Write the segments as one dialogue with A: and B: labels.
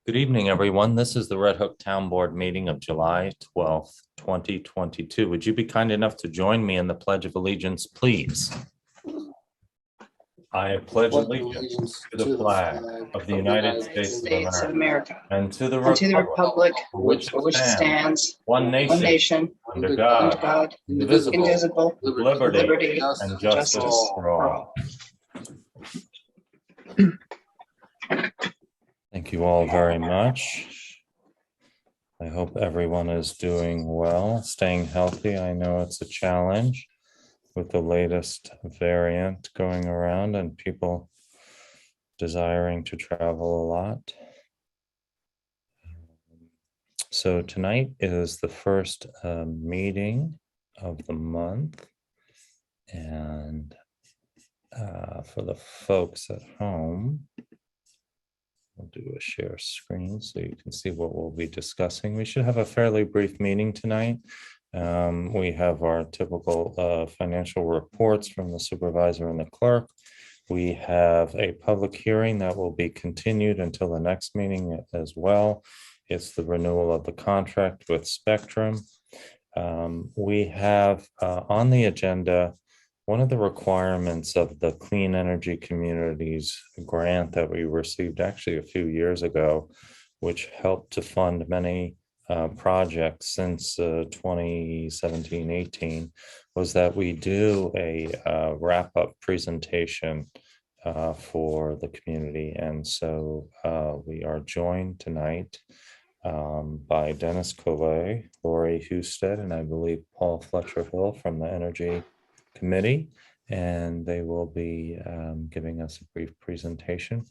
A: Good evening, everyone. This is the Red Hook Town Board meeting of July 12th, 2022. Would you be kind enough to join me in the Pledge of Allegiance, please? I pledge allegiance to the flag of the United States of America and to the
B: and to the
A: republic
B: republic
A: for which
B: for which it stands,
A: one
B: one
A: nation,
B: nation,
A: under
B: under
A: God,
B: God,
A: indivisible,
B: indivisible,
A: with
B: with
A: liberty
B: liberty
A: and justice for all. Thank you all very much. I hope everyone is doing well, staying healthy. I know it's a challenge with the latest variant going around and people desiring to travel a lot. So tonight is the first meeting of the month. And for the folks at home, I'll do a share screen so you can see what we'll be discussing. We should have a fairly brief meeting tonight. We have our typical financial reports from the supervisor and the clerk. We have a public hearing that will be continued until the next meeting as well. It's the renewal of the contract with Spectrum. We have on the agenda one of the requirements of the Clean Energy Communities grant that we received actually a few years ago, which helped to fund many projects since 2017-18, was that we do a wrap-up presentation for the community. And so we are joined tonight by Dennis Collet, Lori Husted, and I believe Paul Fletcher Hill from the Energy Committee, and they will be giving us a brief presentation.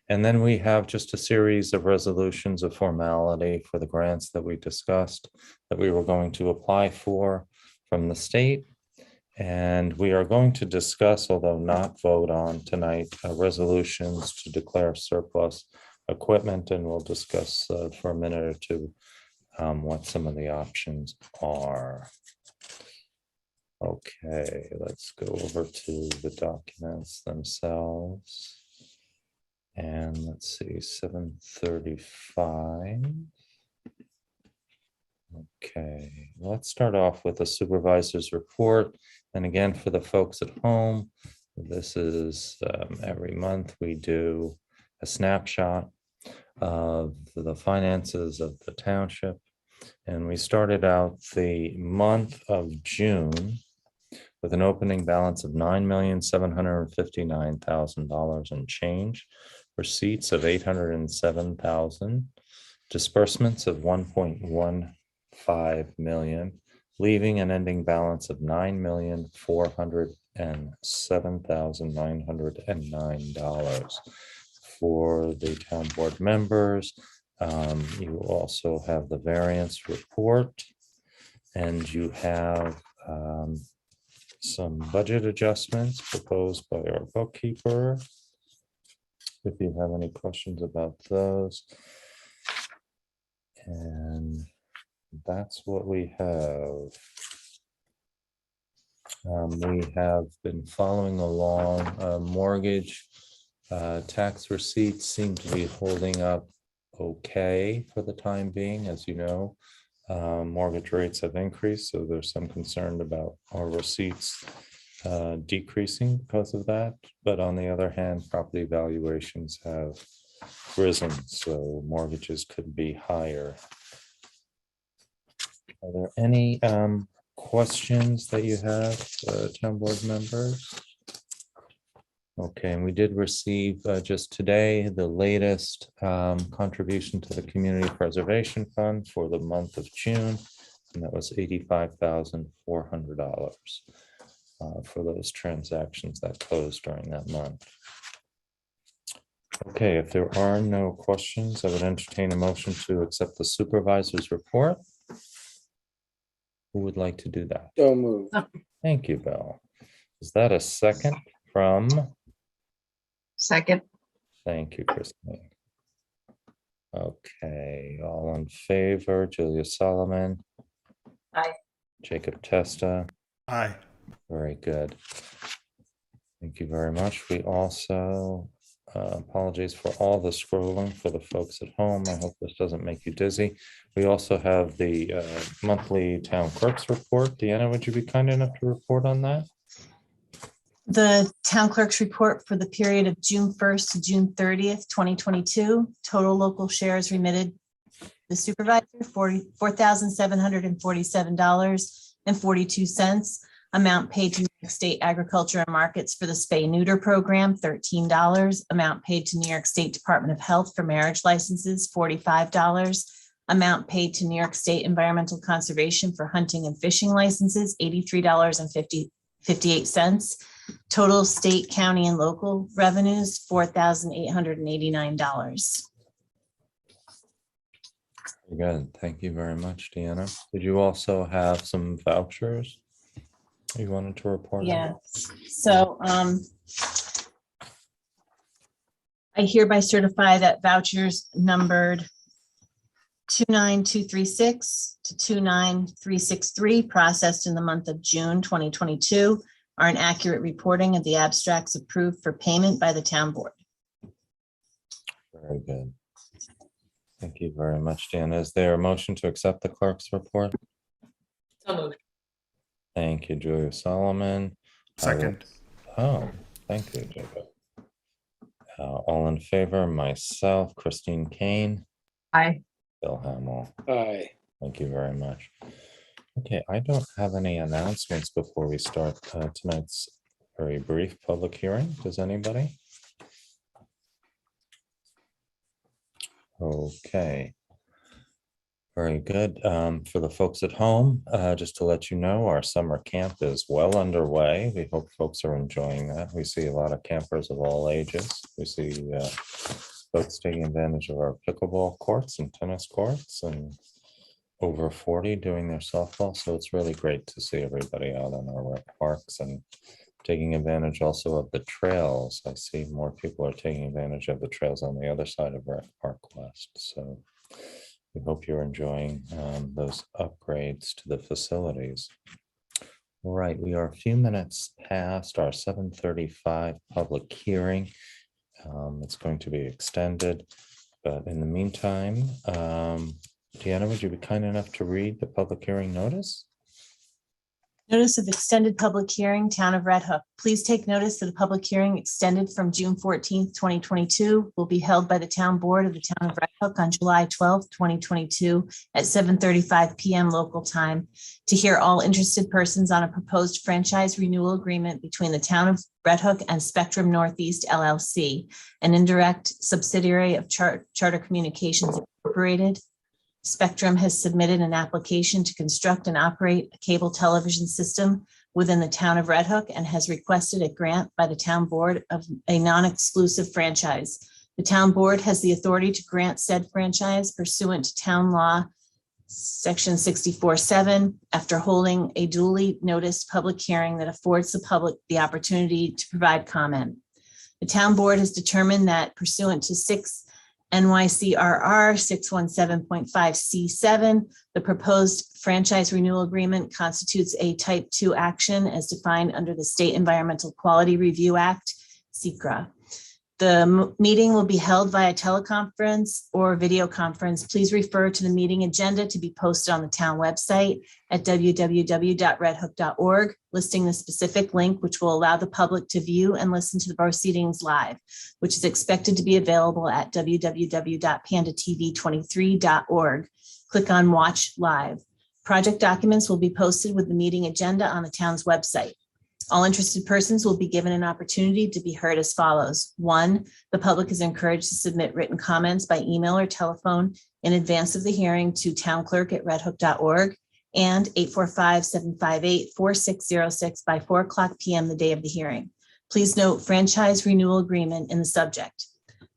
A: And then we have just a series of resolutions of formality for the grants that we discussed that we were going to apply for from the state. And we are going to discuss, although not vote on tonight, resolutions to declare surplus equipment, and we'll discuss for a minute or two what some of the options are. Okay, let's go over to the documents themselves. And let's see, 7:35. Okay, let's start off with the supervisor's report. And again, for the folks at home, this is every month we do a snapshot of the finances of the township. And we started out the month of June with an opening balance of $9,759,000 and change, receipts of $807,000, disbursements of $1.15 million, leaving an ending balance of $9,407,909. For the town board members, you also have the variance report, and you have some budget adjustments proposed by our bookkeeper. If you have any questions about those. And that's what we have. We have been following along. Mortgage tax receipts seem to be holding up okay for the time being. As you know, mortgage rates have increased, so there's some concern about our receipts decreasing because of that. But on the other hand, property valuations have risen, so mortgages could be higher. Are there any questions that you have, town board members? Okay, and we did receive just today the latest contribution to the Community Preservation Fund for the month of June, and that was $85,400 for those transactions that closed during that month. Okay, if there are no questions, I would entertain a motion to accept the supervisor's report. Who would like to do that?
C: So moved.
A: Thank you, Bill. Is that a second from?
B: second,
A: Thank you, Christine. Okay, all in favor, Julia Solomon.
B: Aye.
A: Jacob Testa.
C: Aye.
A: Very good. Thank you very much. We also Apologies for all the scrolling for the folks at home. I hope this doesn't make you dizzy. We also have the monthly town clerk's report. Deanna, would you be kind enough to report on that?
C: The town clerk's report for the period of June 1st to June 30th, 2022, total local shares remitted the supervisor $4,747.42. Amount paid to New York State Agriculture and Markets for the spay neuter program, $13. Amount paid to New York State Department of Health for marriage licenses, $45. Amount paid to New York State Environmental Conservation for hunting and fishing licenses, $83.58. Total state, county, and local revenues, $4,889.
A: Good. Thank you very much, Deanna. Did you also have some vouchers you wanted to report on?
C: Yes, so I hereby certify that vouchers numbered 29236 to 29363 processed in the month of June 2022 are an accurate reporting of the abstracts approved for payment by the town board.
A: Very good. Thank you very much, Deanna. Is there a motion to accept the clerk's report?
B: So moved.
A: Thank you, Julia Solomon.
D: Second.
A: Oh, thank you, Jacob. All in favor, myself, Christine Kane,
B: Aye.
A: Bill Hamel.
D: Aye.
A: Thank you very much. Okay, I don't have any announcements before we start tonight's very brief public hearing. Does anybody? Okay. Very good. For the folks at home, just to let you know, our summer camp is well underway. We hope folks are enjoying that. We see a lot of campers of all ages. We see folks taking advantage of our pickleball courts and tennis courts, and over 40 doing their softball. So it's really great to see everybody out on our rec parks and taking advantage also of the trails. I see more people are taking advantage of the trails on the other side of Rec Park West. So we hope you're enjoying those upgrades to the facilities. All right, we are a few minutes past our 7:35 public hearing. It's going to be extended, but in the meantime, Deanna, would you be kind enough to read the public hearing notice?
C: Notice of extended public hearing, Town of Red Hook. Please take notice that a public hearing extended from June 14th, 2022 will be held by the Town Board of the Town of Red Hook on July 12th, 2022 at 7:35 p.m. local time to hear all interested persons on a proposed franchise renewal agreement between the Town of Red Hook and Spectrum Northeast LLC, an indirect subsidiary of Charter Communications Incorporated. Spectrum has submitted an application to construct and operate a cable television system within the Town of Red Hook and has requested a grant by the Town Board of a non-exclusive franchise. The Town Board has the authority to grant said franchise pursuant to Town Law Section 64(7) after holding a duly noticed public hearing that affords the public the opportunity to provide comment. The Town Board has determined that pursuant to 6 NYCRR 617.5C7, the proposed franchise renewal agreement constitutes a type 2 action as defined under the State Environmental Quality Review Act, SECRA. The meeting will be held via teleconference or video conference. Please refer to the meeting agenda to be posted on the town website at www.redhook.org, listing the specific link which will allow the public to view and listen to the proceedings live, which is expected to be available at www.pandatv23.org. Click on Watch Live. Project documents will be posted with the meeting agenda on the town's website. All interested persons will be given an opportunity to be heard as follows. 1, the public is encouraged to submit written comments by email or telephone in advance of the hearing to townclerk@redhook.org and 845-758-4606 by 4:00 p.m. the day of the hearing. Please note franchise renewal agreement in the subject.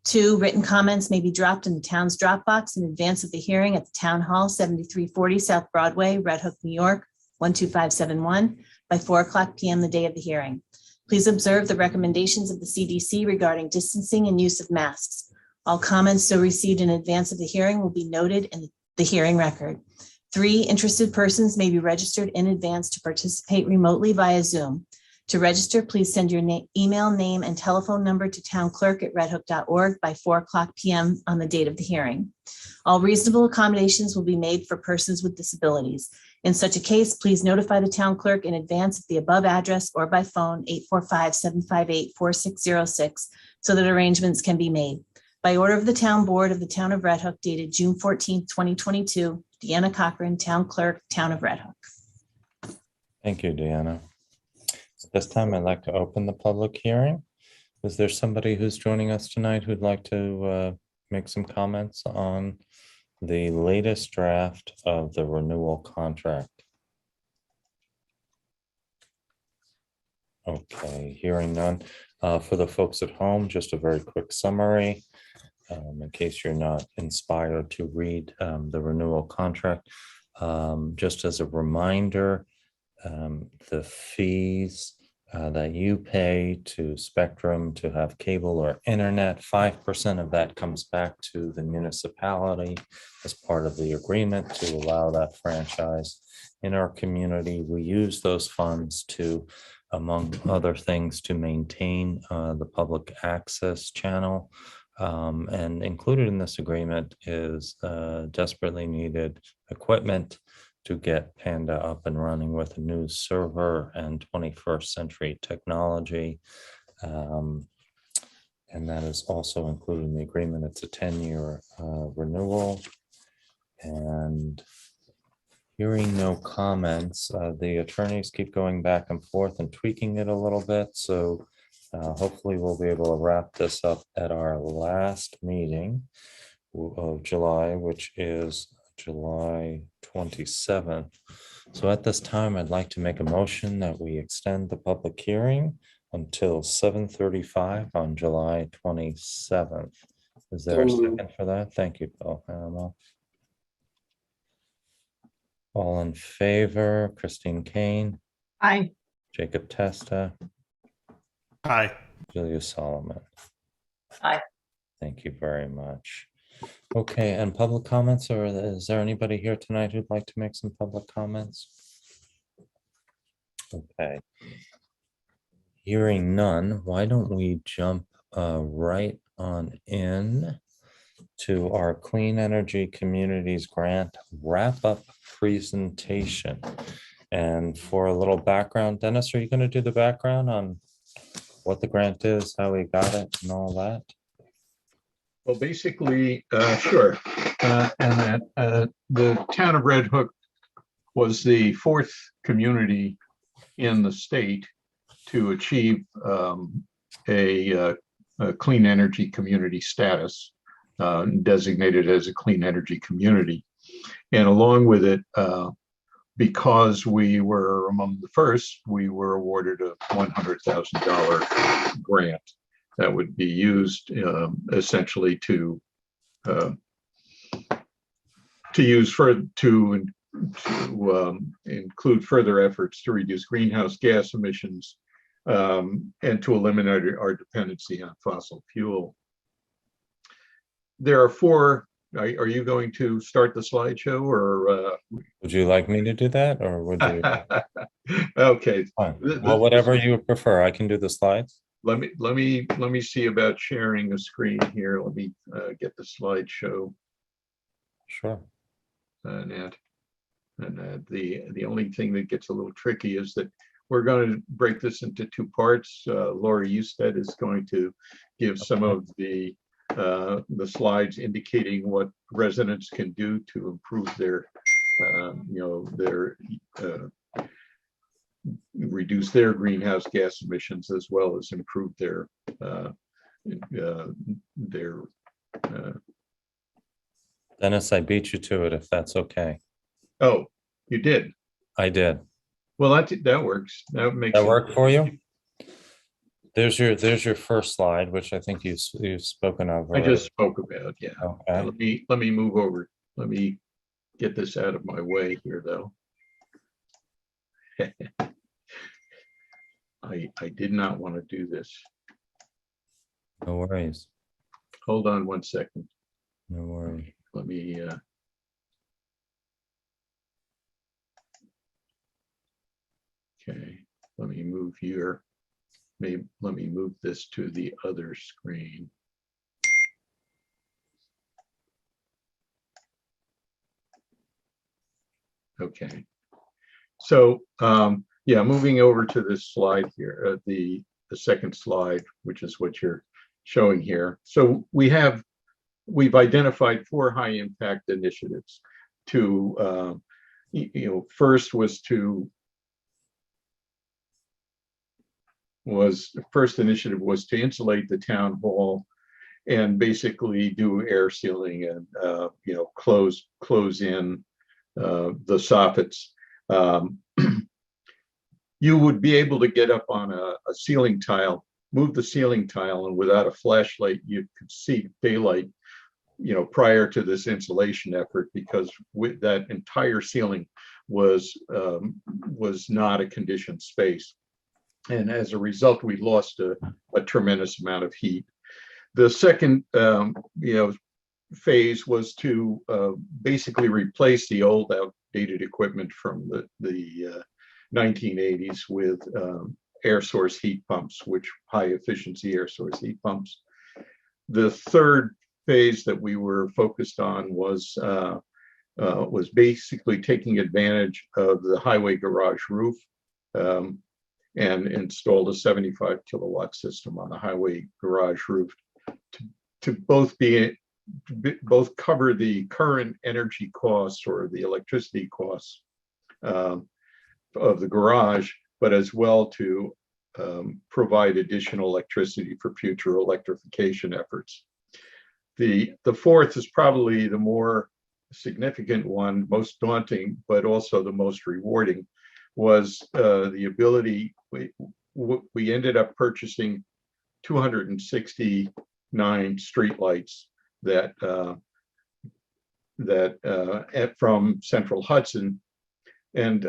C: 2, written comments may be dropped in the town's Dropbox in advance of the hearing at the Town Hall, 7340 South Broadway, Red Hook, New York, 12571. By 4:00 p.m. the day of the hearing. Please observe the recommendations of the CDC regarding distancing and use of masks. All comments so received in advance of the hearing will be noted in the hearing record. 3, interested persons may be registered in advance to participate remotely via Zoom. To register, please send your email, name, and telephone number to townclerk@redhook.org by 4:00 p.m. on the date of the hearing. All reasonable accommodations will be made for persons with disabilities. In such a case, please notify the town clerk in advance at the above address or by phone 845-758-4606 so that arrangements can be made. By order of the Town Board of the Town of Red Hook dated June 14th, 2022, Deanna Cochran, Town Clerk, Town of Red Hook.
A: Thank you, Deanna. At this time, I'd like to open the public hearing. Is there somebody who's joining us tonight who'd like to make some comments on the latest draft of the renewal contract? Okay, hearing none. For the folks at home, just a very quick summary. In case you're not inspired to read the renewal contract. Just as a reminder, the fees that you pay to Spectrum to have cable or internet, 5% of that comes back to the municipality as part of the agreement to allow that franchise in our community. We use those funds to, among other things, to maintain the public access channel. And included in this agreement is desperately needed equipment to get Panda up and running with a new server and 21st century technology. And that is also included in the agreement. It's a 10-year renewal. And hearing no comments, the attorneys keep going back and forth and tweaking it a little bit. So hopefully we'll be able to wrap this up at our last meeting of July, which is July 27th. So at this time, I'd like to make a motion that we extend the public hearing until 7:35 on July 27th. Is there a second for that? Thank you, Bill Hamel. All in favor, Christine Kane,
B: Aye.
A: Jacob Testa,
D: Aye.
A: Julia Solomon.
B: Aye.
A: Thank you very much. Okay, and public comments, or is there anybody here tonight who'd like to make some public comments? Okay. Hearing none, why don't we jump right on in to our Clean Energy Communities Grant wrap-up presentation. And for a little background, Dennis, are you going to do the background on what the grant is, how we got it, and all that?
E: Well, basically, sure. And that the town of Red Hook was the fourth community in the state to achieve a clean energy community status, designated as a clean energy community. And along with it, because we were among the first, we were awarded a $100,000 grant that would be used essentially to include further efforts to reduce greenhouse gas emissions and to eliminate our dependency on fossil fuel. There are four. Are you going to start the slideshow, or
A: would you like me to do that, or would you?
E: Okay.
A: Fine. Well, whatever you prefer. I can do the slides.
E: Let me see about sharing a screen here. Let me get the slideshow.
A: Sure.
E: Nat. And the only thing that gets a little tricky is that we're going to break this into two parts. Laura Eusted is going to give some of the slides indicating what residents can do to improve their, reduce their greenhouse gas emissions, as well as improve their
A: Dennis, I beat you to it, if that's okay.
E: Oh, you did.
A: I did.
E: Well, that works. That makes
A: That work for you? There's your first slide, which I think you've spoken of.
E: I just spoke about, yeah.
A: Okay.
E: Let me move over. Let me get this out of my way here, though. I did not want to do this.
A: No worries.
E: Hold on one second.
A: No worries.
E: Let me okay. let me move here. Maybe let me move this to the other screen. Okay. So yeah, moving over to this slide here, the second slide, which is what you're showing here. So we've identified 4 high impact initiatives to, first first initiative was to insulate the town hall and basically do air sealing and, close in the soffits. You would be able to get up on a ceiling tile, move the ceiling tile, and without a flashlight, you could see daylight, prior to this insulation effort, because with that entire ceiling was not a conditioned space. And as a result, we lost a tremendous amount of heat. The second, phase was to basically replace the old outdated equipment from the 1980s with air source heat pumps, which high efficiency air source heat pumps. The third phase that we were focused on was basically taking advantage of the highway garage roof and installed a 75 kilowatt system on the highway garage roof to both cover the current energy costs or the electricity costs of the garage, but as well to provide additional electricity for future electrification efforts. The fourth is probably the more significant one, most daunting, but also the most rewarding, was the ability, we ended up purchasing 269 streetlights from Central Hudson, and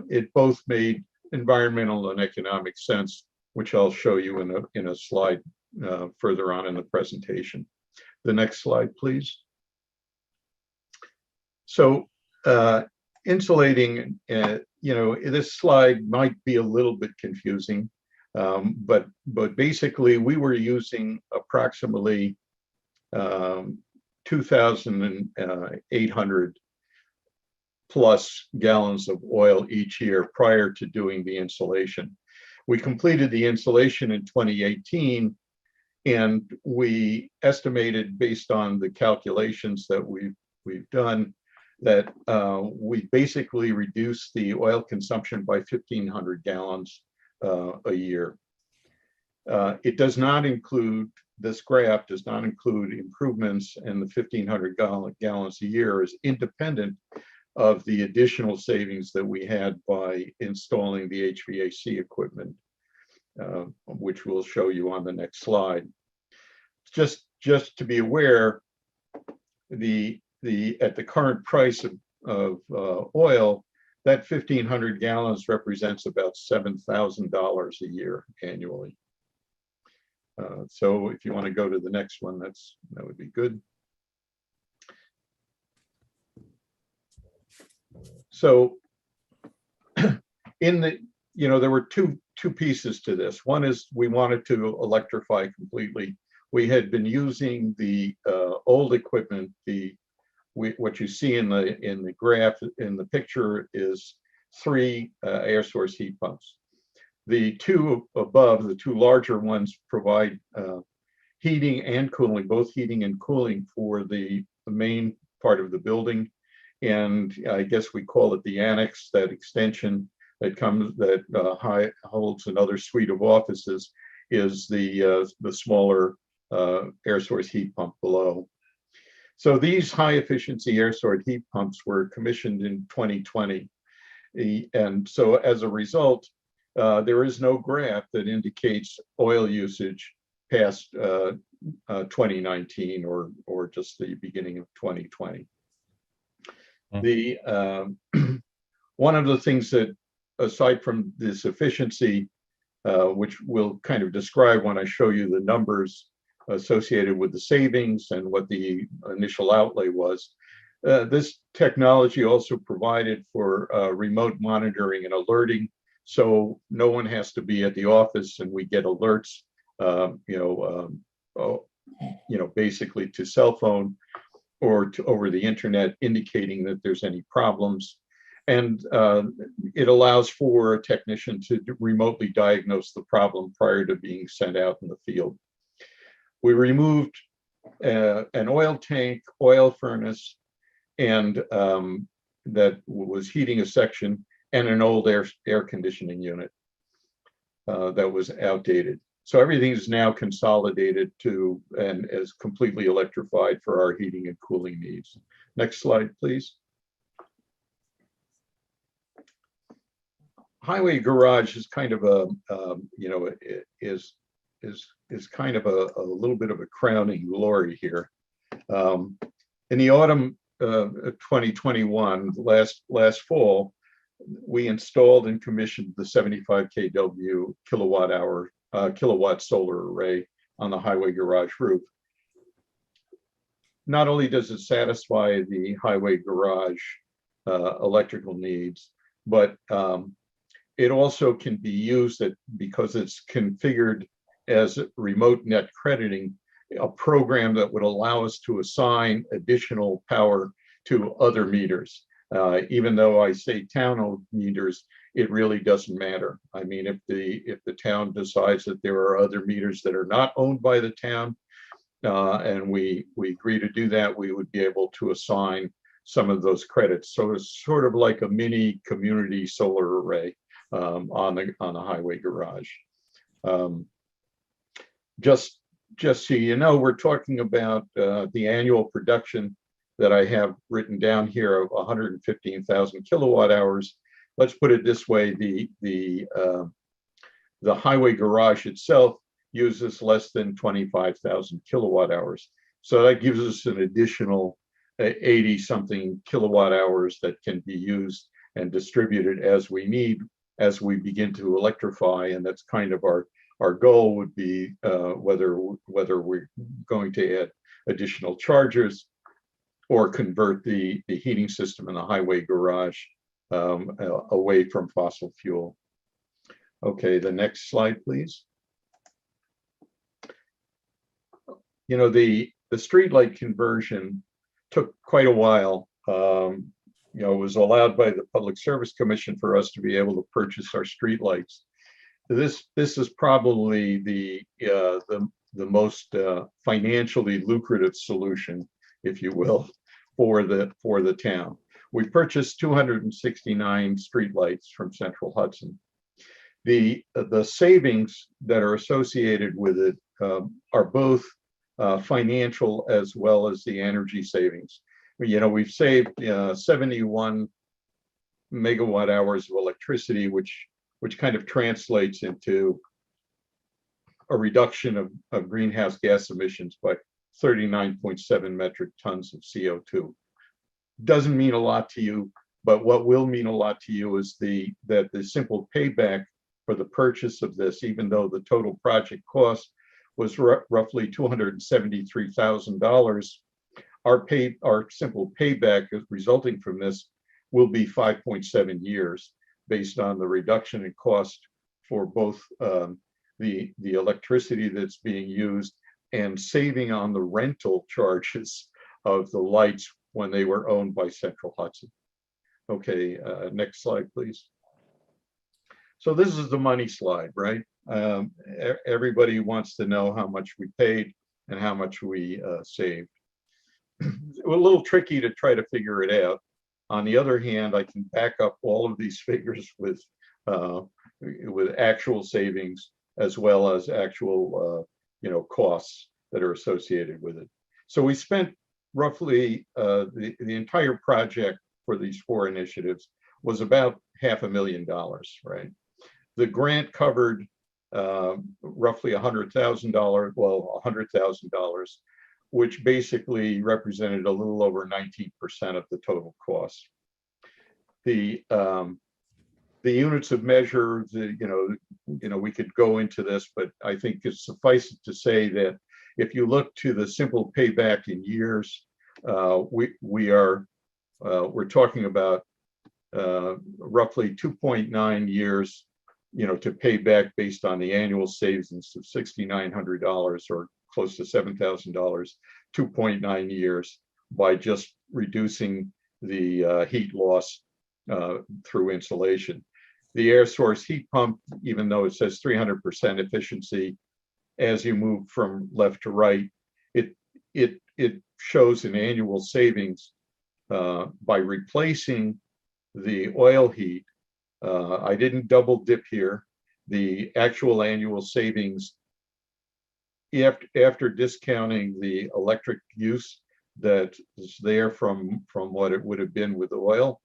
E: it both made environmental and economic sense, which I'll show you in a slide further on in the presentation. The next slide, please. So insulating, this slide might be a little bit confusing, but basically we were using approximately 2,800 plus gallons of oil each year prior to doing the insulation. We completed the insulation in 2018, and we estimated, based on the calculations that we've done, that we basically reduced the oil consumption by 1,500 gallons a year. It does not include, this graph does not include improvements, and the 1,500 gallons a year is independent of the additional savings that we had by installing the HVAC equipment, which we'll show you on the next slide. Just to be aware, at the current price of oil, that 1,500 gallons represents about $7,000 a year annually. So if you want to go to the next one, that would be good. So there were two pieces to this. One is we wanted to electrify completely. We had been using the old equipment. What you see in the graph in the picture is 3 air source heat pumps. The 2 above, the 2 larger ones, provide heating and cooling, both heating and cooling for the main part of the building. And I guess we call it the annex, that extension that holds another suite of offices, is the smaller air source heat pump below. So these high efficiency air source heat pumps were commissioned in 2020. And so as a result, there is no graph that indicates oil usage past 2019 or just the beginning of 2020. One of the things that, aside from this efficiency, which we'll kind of describe when I show you the numbers associated with the savings and what the initial outlay was, this technology also provided for remote monitoring and alerting So no one has to be at the office, and we get alerts, basically to cell phone or over the internet indicating that there's any problems. And it allows for a technician to remotely diagnose the problem prior to being sent out in the field. We removed an oil tank, oil furnace, and that was heating a section, and an old air conditioning unit that was outdated. So everything is now consolidated to and is completely electrified for our heating and cooling needs. Next slide, please. Highway garage is kind of a, is kind of a little bit of a crowning glory here. In the autumn of 2021, last fall, we installed and commissioned the 75 kW kilowatt solar array on the highway garage roof. Not only does it satisfy the highway garage electrical needs, but it also can be used because it's configured as remote net crediting, a program that would allow us to assign additional power to other meters. Even though I say town-owned meters, it really doesn't matter. I mean, if the town decides that there are other meters that are not owned by the town, and we agree to do that, we would be able to assign some of those credits. So it's sort of like a mini community solar array on the highway garage. Just so you know, we're talking about the annual production that I have written down here of 115,000 kilowatt hours. Let's put it this way: the highway garage itself uses less than 25,000 kilowatt hours. So that gives us an additional 80 something kilowatt hours that can be used and distributed as we need as we begin to electrify. And that's kind of our goal would be whether we're going to add additional chargers or convert the heating system in the highway garage away from fossil fuel. Okay, the next slide, please. You know, the streetlight conversion took quite a while. You know, it was allowed by the Public Service Commission for us to be able to purchase our streetlights. This is probably the most financially lucrative solution, if you will, for the town. We purchased 269 streetlights from Central Hudson. The savings that are associated with it are both financial as well as the energy savings. You know, we've saved 71 megawatt hours of electricity, which kind of translates into a reduction of greenhouse gas emissions by 39.7 metric tons of CO2. Doesn't mean a lot to you, but what will mean a lot to you is that the simple payback for the purchase of this, even though the total project cost was roughly $273,000, our simple payback resulting from this will be 5.7 years, based on the reduction in cost for both the electricity that's being used and saving on the rental charges of the lights when they were owned by Central Hudson. Okay, next slide, please. So this is the money slide, right? Everybody wants to know how much we paid and how much we saved. A little tricky to try to figure it out. On the other hand, I can back up all of these figures with actual savings as well as actual costs that are associated with it. So we spent roughly the entire project for these 4 initiatives was about $500,000, right? The grant covered roughly $100,000, well, $100,000, which basically represented a little over 19% of the total cost. The units of measure, we could go into this, but I think it's suffice to say that if you look to the simple payback in years, we're talking about roughly 2.9 years to pay back based on the annual savings of $6,900 or close to $7,000, 2.9 years by just reducing the heat loss through insulation. The air source heat pump, even though it says 300% efficiency, as you move from left to right, it shows an annual savings by replacing the oil heat. I didn't double dip here. The actual annual savings after discounting the electric use that is there from what it would have been with oil,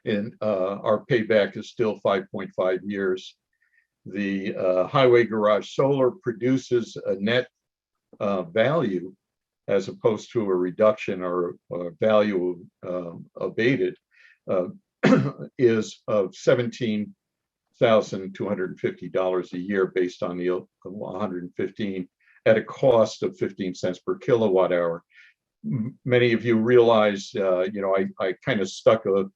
E: and our payback is still 5.5 years. The highway garage solar produces a net value as opposed to a reduction or value abated is of $17,250 a year based on the 115 at a cost of 15 cents per kilowatt hour. Many of you realize, I kind of stuck a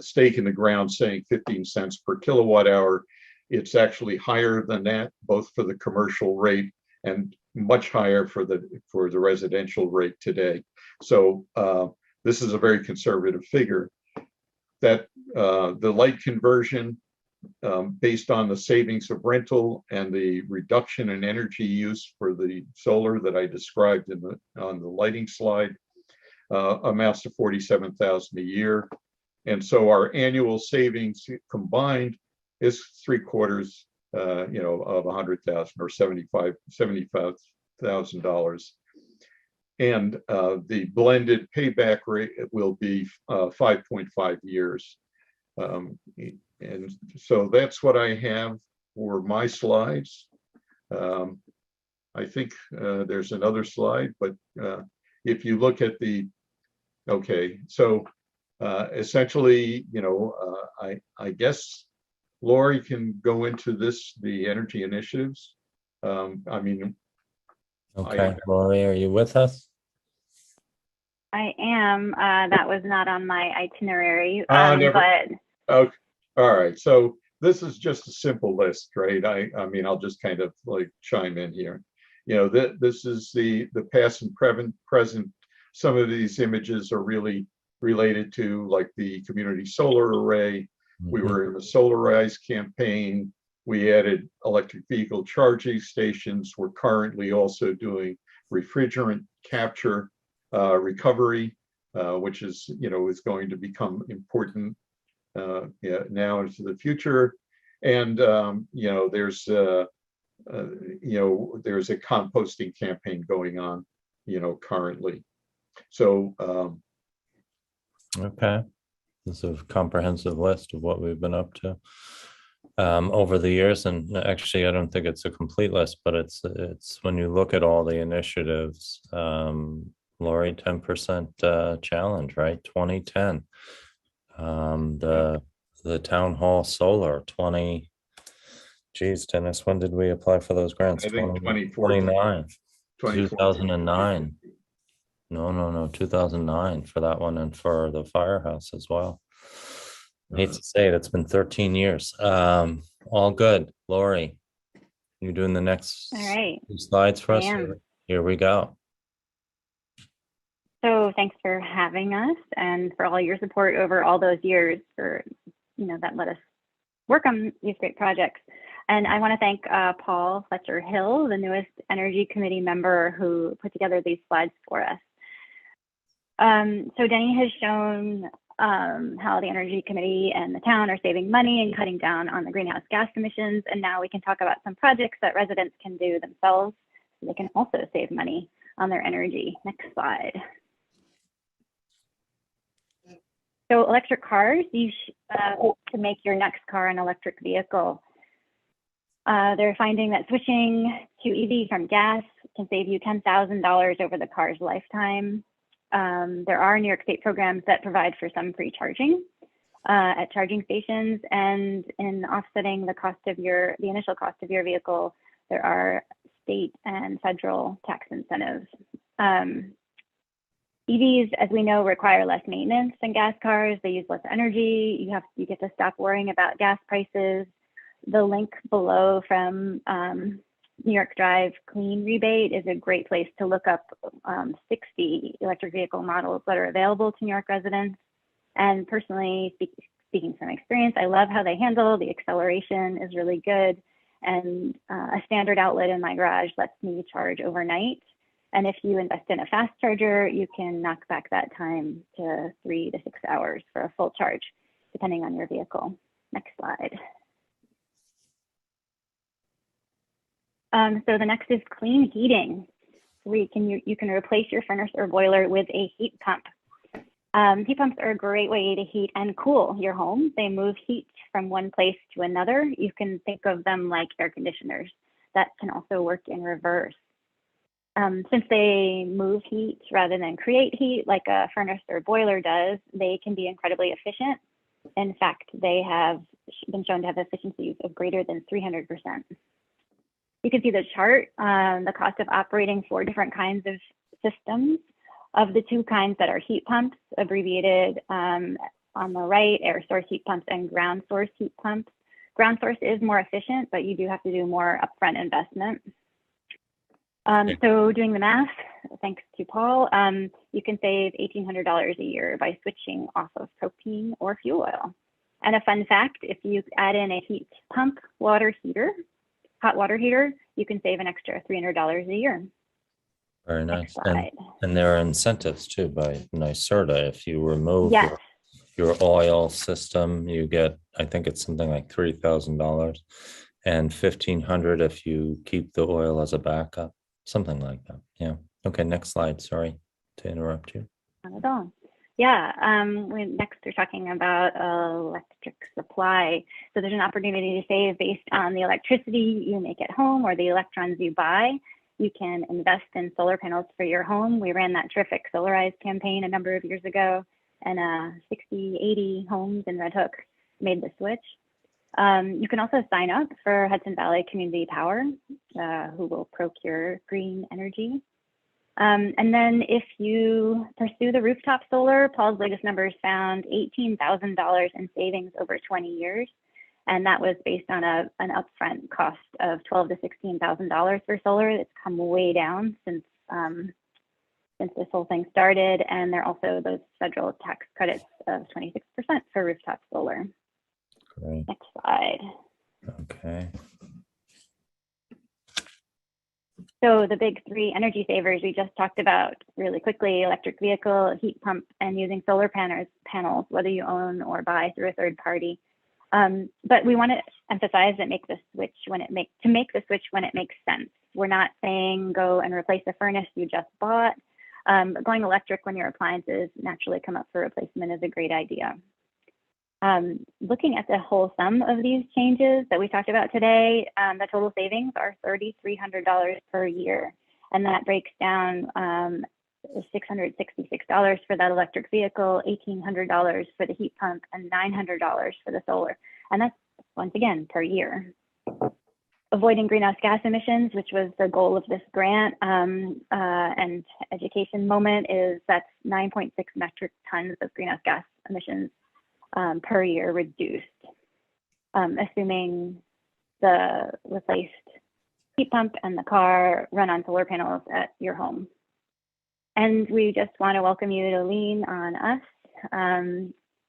E: stake in the ground saying 15 cents per kilowatt hour. It's actually higher than that, both for the commercial rate and much higher for the residential rate today. So this is a very conservative figure. That the light conversion based on the savings of rental and the reduction in energy use for the solar that I described on the lighting slide amounts to $47,000 a year. And so our annual savings combined is $750,000 of 100,000 or $75,000. And the blended payback rate will be 5.5 years. And so that's what I have for my slides. I think there's another slide, but if you look at essentially, I guess Lori can go into the energy initiatives.
A: Okay, Lori, are you with us?
F: I am. That was not on my itinerary,
E: Never.
F: but
E: Okay. All right. So this is just a simple list, right? I'll just kind of like chime in here. This is the past and present. Some of these images are really related to like the community solar array. We were in the Solarize campaign. We added electric vehicle charging stations. We're currently also doing refrigerant capture recovery, which is going to become important now into the future. And there's a composting campaign going on currently. So
A: okay, this is a comprehensive list of what we've been up to over the years. And actually, I don't think it's a complete list, but it's when you look at all the initiatives, Lori, 10% challenge, right? 2010. The town hall solar, 20. Geez, Dennis, when did we apply for those grants?
E: I think
A: 2009,
E: 2014.
A: 2009. No, 2009 for that one and for the firehouse as well. I hate to say it, it's been 13 years. All good. Lori, you doing the next
F: all right.
A: slides for us?
F: I am.
A: Here we go.
F: So thanks for having us and for all your support over all those years for, that let us work on these great projects. And I want to thank Paul Fletcher Hill, the newest Energy Committee member who put together these slides for us. So Denny has shown how the Energy Committee and the town are saving money and cutting down on the greenhouse gas emissions. And now we can talk about some projects that residents can do themselves so they can also save money on their energy. Next slide. So electric cars, to make your next car an electric vehicle. They're finding that switching to EV from gas can save you $10,000 over the car's lifetime. There are New York State programs that provide for some free charging at charging stations, and in offsetting the initial cost of your vehicle, there are state and federal tax incentives. EVs, as we know, require less maintenance than gas cars. They use less energy. You get to stop worrying about gas prices. The link below from New York Drive Clean Rebate is a great place to look up 60 electric vehicle models that are available to New York residents. And personally, speaking from experience, I love how they handle. The acceleration is really good. And a standard outlet in my garage lets me charge overnight. And if you invest in a fast charger, you can knock back that time to 3 to 6 hours for a full charge, depending on your vehicle. Next slide. So the next is clean heating. You can replace your furnace or boiler with a heat pump. Heat pumps are a great way to heat and cool your home. They move heat from one place to another. You can think of them like air conditioners that can also work in reverse. Since they move heat rather than create heat like a furnace or boiler does, they can be incredibly efficient. In fact, they have been shown to have efficiencies of greater than 300%. You can see the chart, the cost of operating 4 different kinds of systems. Of the 2 kinds that are heat pumps, abbreviated on the right, air source heat pumps and ground source heat pumps. Ground source is more efficient, but you do have to do more upfront investment. So doing the math, thanks to Paul, you can save $1,800 a year by switching off of propane or fuel oil. And a fun fact, if you add in a heat pump hot water heater, you can save an extra $300 a year.
A: Very nice.
F: Next slide.
A: And there are incentives too by NYSERDA. If you remove
F: Yes.
A: your oil system, you get, I think it's something like $3,000 and $1,500 if you keep the oil as a backup, something like that. Yeah. Okay. Next slide. Sorry to interrupt you.
F: Not at all. Yeah. Next, we're talking about electric supply. So there's an opportunity to save based on the electricity you make at home or the electrons you buy. You can invest in solar panels for your home. We ran that terrific Solarize campaign a number of years ago, and 60, 80 homes in Red Hook made the switch. You can also sign up for Hudson Valley Community Power, who will procure green energy. And then if you pursue the rooftop solar, Paul's latest numbers found $18,000 in savings over 20 years. And that was based on an upfront cost of $12,000 to $16,000 for solar. It's come way down since this whole thing started. And there are also those federal tax credits of 26% for rooftop solar.
A: Great.
F: Next slide.
A: Okay.
F: So the big 3 energy savers we just talked about really quickly: electric vehicle, heat pump, and using solar panels, whether you own or buy through a third party. But we want to emphasize that make the switch when it makes sense. We're not saying go and replace the furnace you just bought. But going electric when your appliances naturally come up for replacement is a great idea. Looking at the whole sum of these changes that we talked about today, the total savings are $3,300 per year. And that breaks down $666 for that electric vehicle, $1,800 for the heat pump, and $900 for the solar. And that's, once again, per year. Avoiding greenhouse gas emissions, which was the goal of this grant and education moment, that's 9.6 metric tons of greenhouse gas emissions per year reduced, assuming the replaced heat pump and the car run on solar panels at your home. And we just want to welcome you to lean on us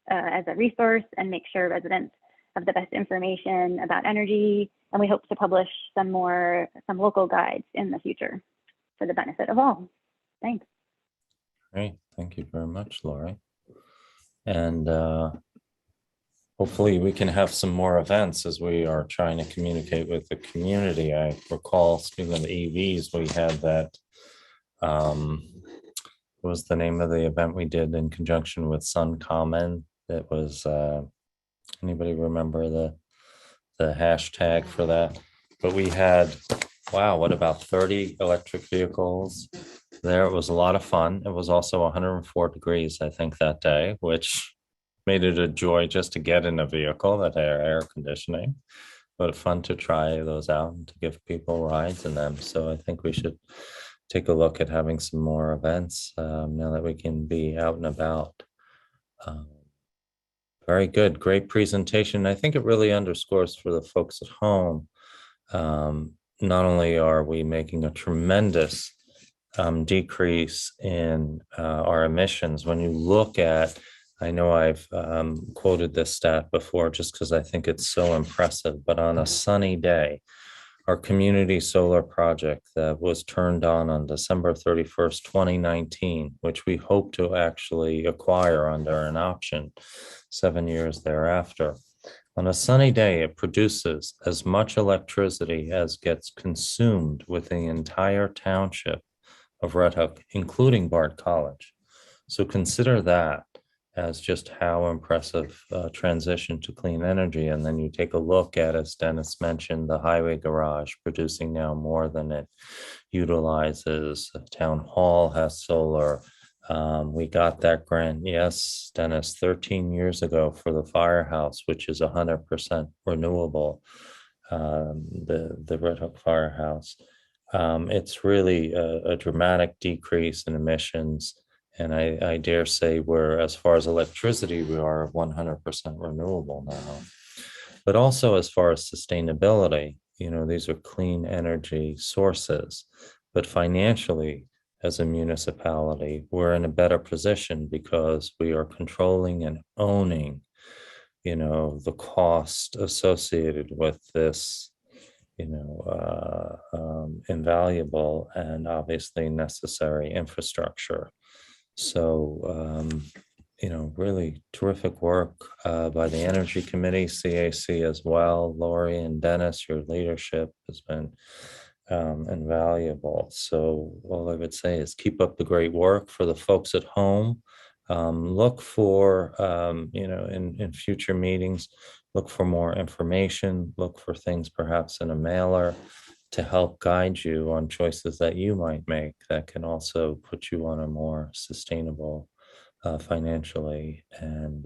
F: as a resource and make sure residents have the best information about energy. And we hope to publish some local guides in the future for the benefit of all. Thanks.
A: Great. Thank you very much, Lori. And hopefully we can have some more events as we are trying to communicate with the community. I recall, speaking of EVs, we had that, what was the name of the event we did in conjunction with Sun Common? It was, anybody remember the hashtag for that? But we had, wow, what about 30 electric vehicles there? It was a lot of fun. It was also 104 degrees, I think, that day, which made it a joy just to get in a vehicle that had air conditioning. But fun to try those out and to give people rides in them. So I think we should take a look at having some more events now that we can be out and about. Um, Very good, great presentation. I think it really underscores for the folks at home. Not only are we making a tremendous decrease in our emissions, when you look at, I know I've quoted this stat before just because I think it's so impressive, but on a sunny day, our community solar project that was turned on December 31st, 2019, which we hope to actually acquire under an option 7 years thereafter. On a sunny day, it produces as much electricity as gets consumed with the entire township of Red Hook, including Bard College. So consider that as just how impressive transition to clean energy. And then you take a look at, as Dennis mentioned, the highway garage producing now more than it utilizes. Town hall has solar. We got that grant, yes, Dennis, 13 years ago for the firehouse, which is 100% renewable, the Red Hook Firehouse. It's really a dramatic decrease in emissions. And I dare say we're, as far as electricity, we are 100% renewable now. But also as far as sustainability, these are clean energy sources. But financially, as a municipality, we're in a better position because we are controlling and owning, the cost associated with this, invaluable and obviously necessary infrastructure. So, really terrific work by the Energy Committee, CAC as well. Lori and Dennis, your leadership has been invaluable. So all I would say is keep up the great work. For the folks at home. Look for, in future meetings, look for more information, look for things perhaps in a mailer to help guide you on choices that you might make that can also put you on a more sustainable financially and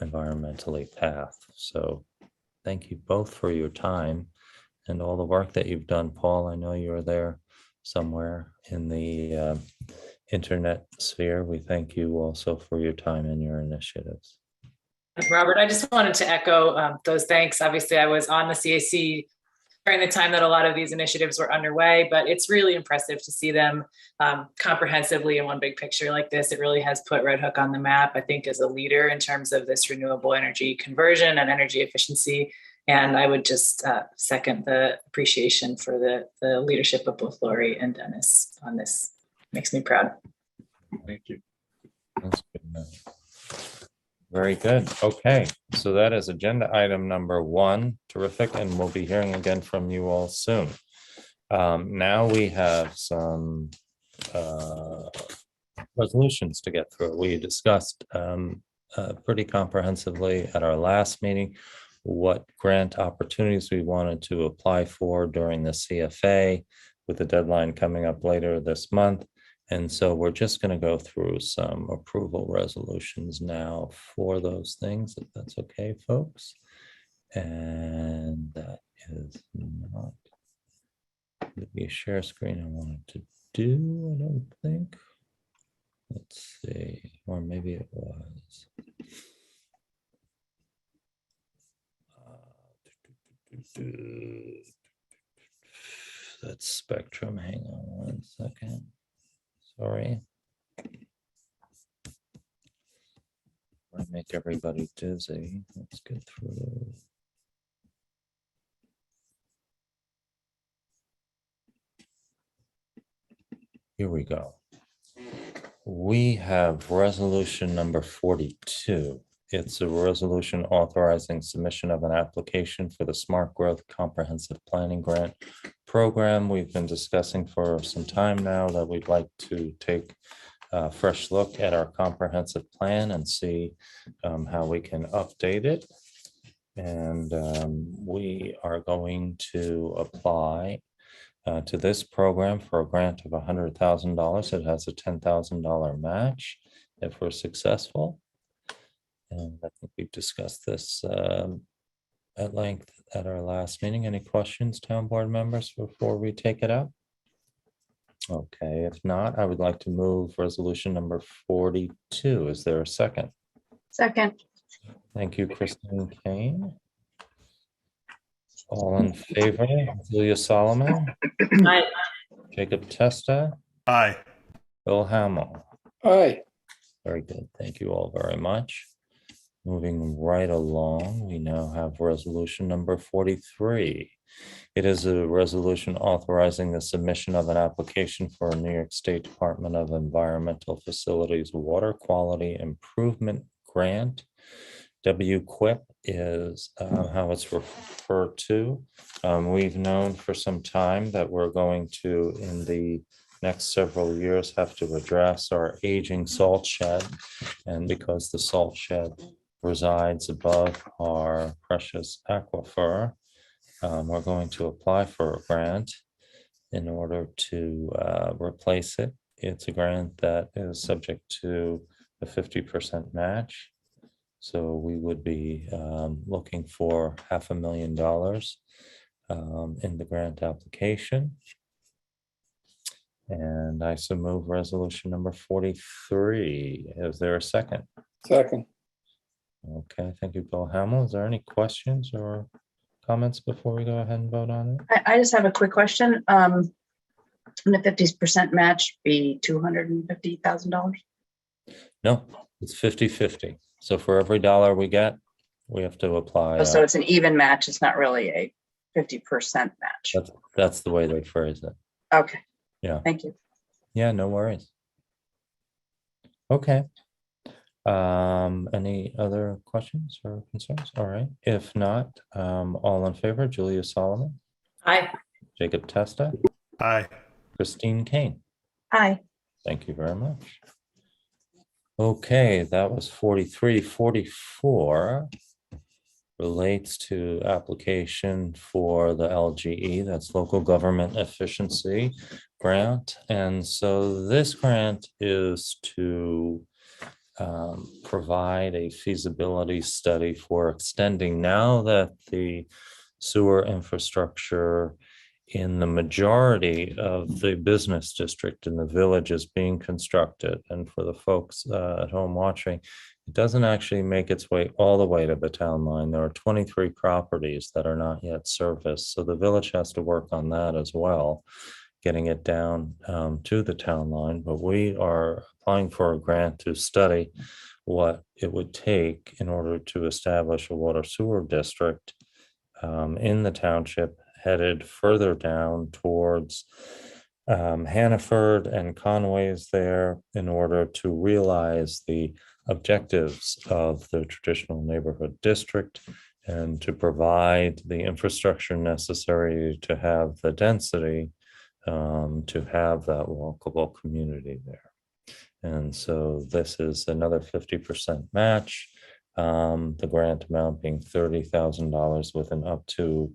A: environmentally path. So thank you both for your time and all the work that you've done. Paul, I know you were there somewhere in the internet sphere. We thank you also for your time and your initiatives.
B: Robert, I just wanted to echo those thanks. Obviously, I was on the CAC during the time that a lot of these initiatives were underway, but it's really impressive to see them comprehensively in one big picture like this. It really has put Red Hook on the map, I think, as a leader in terms of this renewable energy conversion and energy efficiency. And I would just second the appreciation for the leadership of both Lori and Dennis on this. Makes me proud.
E: Thank you.
A: That's good. Very good. Okay, so that is agenda item number 1. Terrific, and we'll be hearing again from you all soon. Now we have some resolutions to get through. We discussed pretty comprehensively at our last meeting what grant opportunities we wanted to apply for during the CFA, with the deadline coming up later this month. And so we're just going to go through some approval resolutions now for those things, if that's okay, folks. And that is not the share screen I wanted to do, I don't think. Let's see, or maybe it was. That's Spectrum. Hang on 1 second. Sorry. I make everybody dizzy. Let's get through. Here we go. We have resolution number 42. It's a resolution authorizing submission of an application for the Smart Growth Comprehensive Planning Grant Program. We've been discussing for some time now that we'd like to take a fresh look at our comprehensive plan and see how we can update it. And we are going to apply to this program for a grant of $100,000. It has a $10,000 match if we're successful. And I think we've discussed this at length at our last meeting. Any questions, town board members, before we take it up? Okay, if not, I would like to move resolution number 42. Is there a second?
G: Second.
A: Thank you, Christine Kane. All in favor, Julia Solomon,
B: Aye.
A: Jacob Testa,
D: Aye.
A: Bill Hamel.
H: Aye.
A: Very good. Thank you all very much. Moving right along, we now have resolution number 43. It is a resolution authorizing the submission of an application for a New York State Department of Environmental Facilities Water Quality Improvement Grant. WQIP is how it's referred to. We've known for some time that we're going to, in the next several years, have to address our aging salt shed. And because the salt shed resides above our precious aquifer, we're going to apply for a grant in order to replace it. It's a grant that is subject to a 50% match. So we would be looking for $500,000 in the grant application. And I so move resolution number 43. Is there a second?
H: Second.
A: Okay, thank you, Bill Hamel. Is there any questions or comments before we go ahead and vote on it?
G: I just have a quick question. Can the 50% match be $250,000?
A: No, it's 50-50. So for every dollar we get, we have to apply.
G: Oh, so it's an even match. It's not really a 50% match.
A: That's the way they phrase it.
G: Okay.
A: Yeah.
G: Thank you.
A: Yeah, no worries. Okay. Any other questions or concerns? All right. If not, all in favor, Julia Solomon,
B: Aye.
A: Jacob Testa,
D: Aye.
A: Christine Kane.
G: Aye.
A: Thank you very much. Okay, that was 43. 44 relates to application for the LGE, that's Local Government Efficiency Grant. And so this grant is to provide a feasibility study for extending, now that the sewer infrastructure in the majority of the business district in the village is being constructed. And for the folks at home watching, it doesn't actually make its way all the way to the town line. There are 23 properties that are not yet serviced. So the village has to work on that as well, getting it down to the town line. But we are applying for a grant to study what it would take in order to establish a water sewer district in the township, headed further down towards Hannaford and Conway's there, in order to realize the objectives of the traditional neighborhood district and to provide the infrastructure necessary to have the density to have that walkable community there. And so this is another 50% match. The grant amount being $30,000 with an up to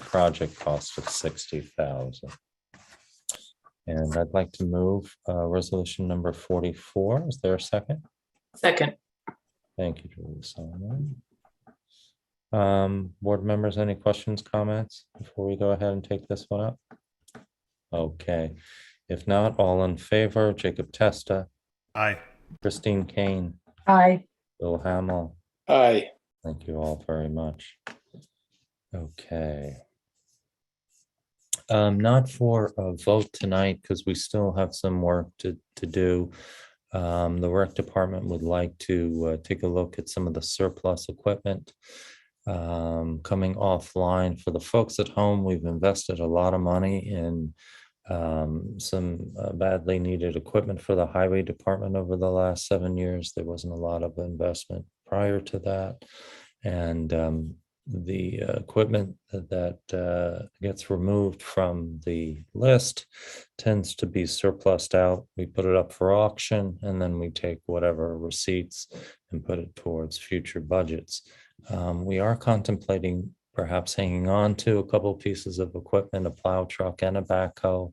A: project cost of $60,000. And I'd like to move resolution number 44. Is there a second?
B: Second.
A: Thank you, Julie Solomon. Board members, any questions, comments before we go ahead and take this one up? Okay, if not, all in favor, Jacob Testa,
D: Aye.
A: Christine Kane,
G: Aye.
A: Bill Hamel.
H: Aye.
A: Thank you all very much. Okay. Not for a vote tonight, because we still have some work to do. The rec department would like to take a look at some of the surplus equipment coming offline. For the folks at home, we've invested a lot of money in some badly needed equipment for the highway department over the last 7 years. There wasn't a lot of investment prior to that. And the equipment that gets removed from the list tends to be surplused out. We put it up for auction, and then we take whatever receipts and put it towards future budgets. We are contemplating perhaps hanging on to a couple pieces of equipment, a plow truck and a backhoe,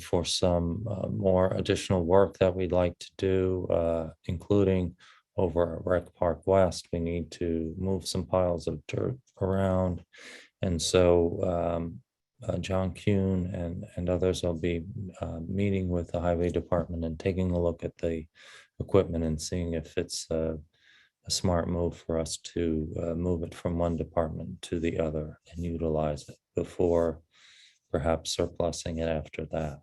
A: for some more additional work that we'd like to do, including over at Rec Park West. We need to move some piles of dirt around. And so John Kuhn and others will be meeting with the highway department and taking a look at the equipment and seeing if it's a smart move for us to move it from one department to the other and utilize it before perhaps surplusing it after that.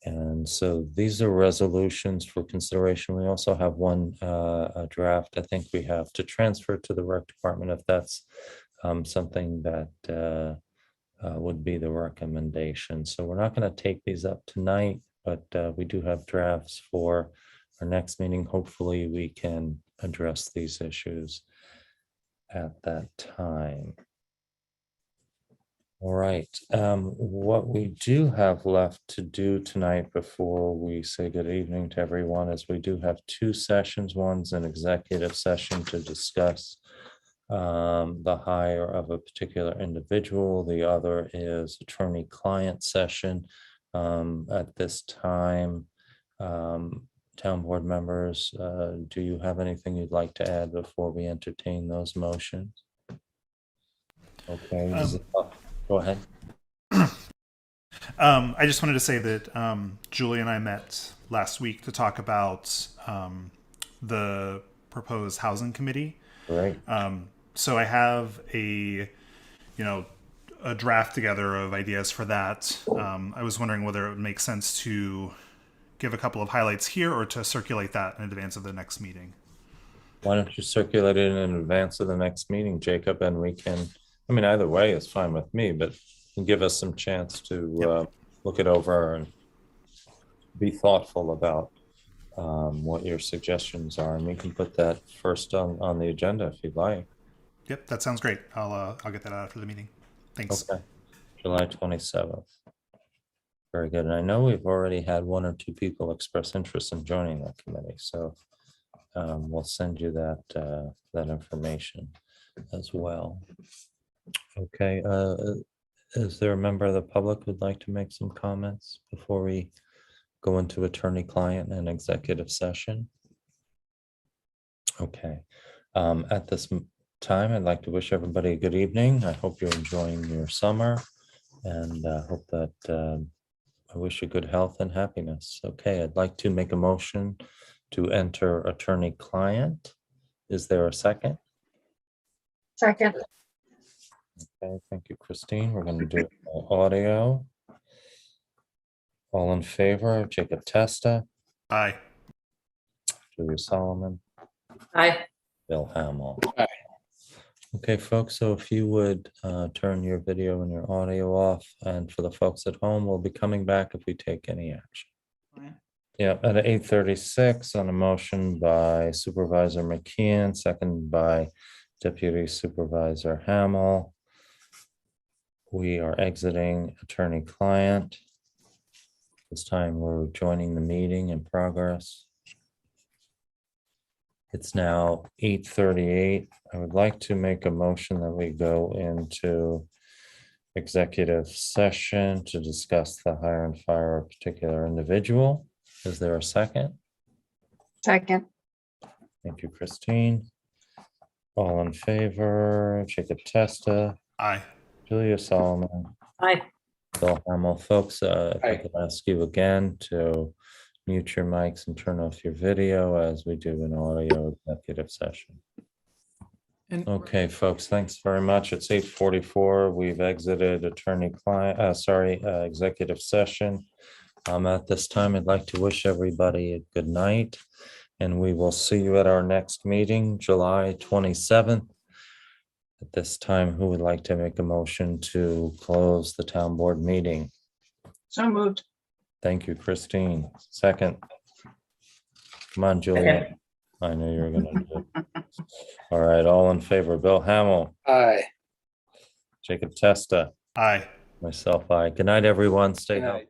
A: And so these are resolutions for consideration. We also have one a draft I think we have to transfer to the rec department if that's something that would be the recommendation. So we're not going to take these up tonight, but we do have drafts for our next meeting. Hopefully we can address these issues at that time. All right, what we do have left to do tonight before we say good evening to everyone is we do have two sessions. One's an executive session to discuss the hire of a particular individual. The other is attorney-client session. At this time, town board members, do you have anything you'd like to add before we entertain those motions? Okay, go ahead.
D: I just wanted to say that Julie and I met last week to talk about the proposed housing committee.
A: Great.
D: So I have a draft together of ideas for that. I was wondering whether it would make sense to give a couple of highlights here or to circulate that in advance of the next meeting.
A: Why don't you circulate it in advance of the next meeting, Jacob, and we can, I mean, either way is fine with me, but give us some chance to look it over and be thoughtful about what your suggestions are, and we can put that first on the agenda if you'd like.
D: Yep, that sounds great. I'll get that out after the meeting. Thanks.
A: Okay, July 27th. Very good. And I know we've already had one or two people express interest in joining that committee, so we'll send you that information as well. Okay, is there a member of the public who'd like to make some comments before we go into attorney-client and executive session? Okay, at this time, I'd like to wish everybody a good evening. I hope you're enjoying your summer, and hope that I wish you good health and happiness. Okay, I'd like to make a motion to enter attorney-client. Is there a second?
G: Second.
A: Okay, thank you, Christine. We're going to do audio. All in favor, Jacob Testa,
D: Aye.
A: Julia Solomon,
B: Aye.
A: Bill Hamel. Okay, folks, so if you would turn your video and your audio off, and for the folks at home, we'll be coming back if we take any action. Yeah, at 8:36 on a motion by Supervisor McKeon, second by Deputy Supervisor Hamel. We are exiting attorney-client. This time we're joining the meeting in progress. It's now 8:38. I would like to make a motion that we go into executive session to discuss the hire and fire of a particular individual. Is there a second?
G: Second.
A: Thank you, Christine. All in favor, Jacob Testa,
D: Aye.
A: Julia Solomon,
B: Aye.
A: Bill Hamel. Folks, if I could ask you again to mute your mics and turn off your video as we do an audio executive session. Okay, folks, thanks very much. It's 8:44. We've exited executive session. At this time, I'd like to wish everybody a good night, and we will see you at our next meeting, July 27th. At this time, who would like to make a motion to close the town board meeting?
G: So moved.
A: Thank you, Christine. Second. Come on, Julia. I know you're gonna do it. All right, all in favor, Bill Hamel,
H: Aye.
A: Jacob Testa,
D: Aye.
A: myself, aye. Good night, everyone. Stay
H: Good night.
A: healthy.